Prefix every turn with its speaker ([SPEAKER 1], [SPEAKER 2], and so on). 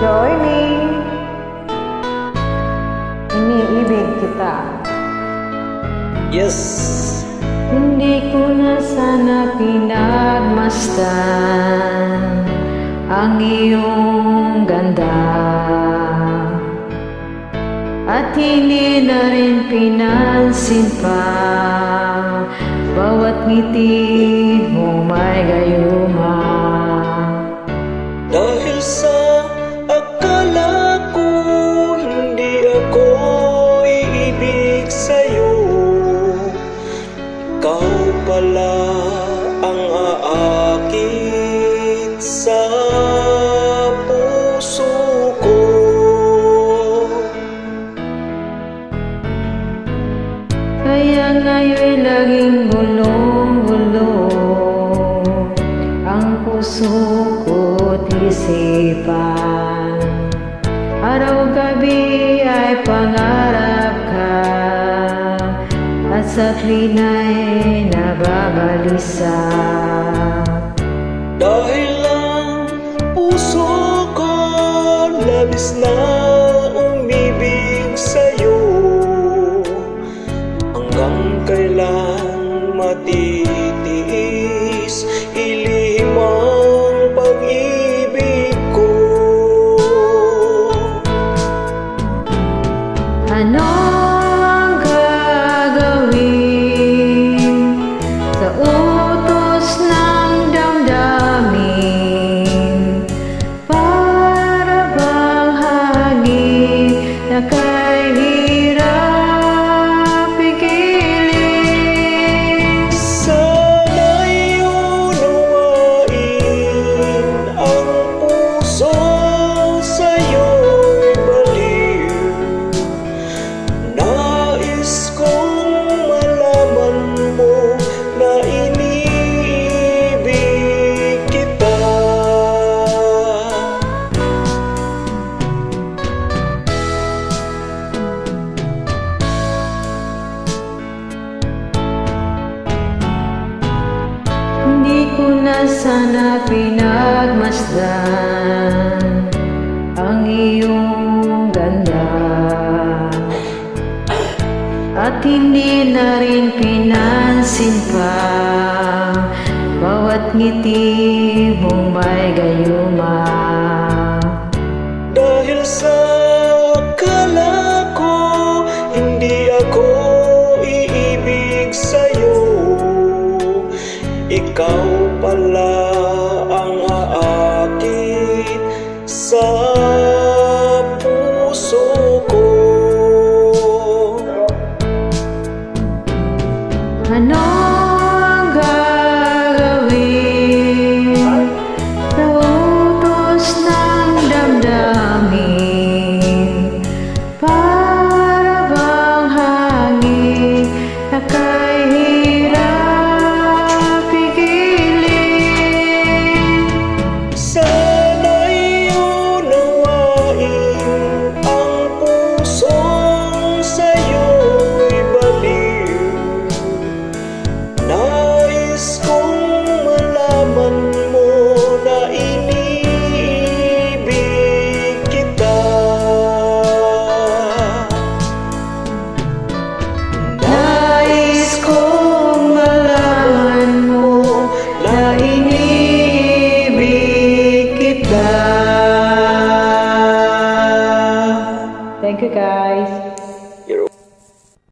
[SPEAKER 1] Joining, iniibig kita.
[SPEAKER 2] Yes.
[SPEAKER 1] Hindi ko na sana pinagmasdan ang iyong ganda, at hindi na rin pinansin pa bawat ngiti mo may gayuma.
[SPEAKER 2] Dahil sa akala ko hindi ako iibig sa'yo, ikaw pala ang aakit sa puso ko.
[SPEAKER 1] Kaya ngayon'y laging gulong-gulo ang puso ko't isipan. Araw-gabi ay pangarap ka, at sa tuwina'y nababalisa.
[SPEAKER 2] Dahil ang puso ko labis na umibig sa'yo, hanggang kailan matitiis ilihim ang pag-ibig ko.
[SPEAKER 1] Ano ang gagawin sa utos ng damdamin? Para bang hangin na kahirap pigilin?
[SPEAKER 2] Sana'y unawain ang puso sa'yo'y baliw. Nais kong malaman mo na iniibig kita.
[SPEAKER 1] Hindi ko na sana pinagmasdan ang iyong ganda, at hindi na rin pinansin pa bawat ngiti mong may gayuma.
[SPEAKER 2] Dahil sa akala ko hindi ako iibig sa'yo, ikaw pala ang aakit sa puso ko.
[SPEAKER 1] Ano ang gagawin sa utos ng damdamin? Para bang hangin na kahirap pigilin?
[SPEAKER 2] Sana'y unawain ang pusong sa'yo'y baliw. Nais kong malaman mo na iniibig kita.
[SPEAKER 1] Nais kong malaman mo na iniibig kita. Thank you guys.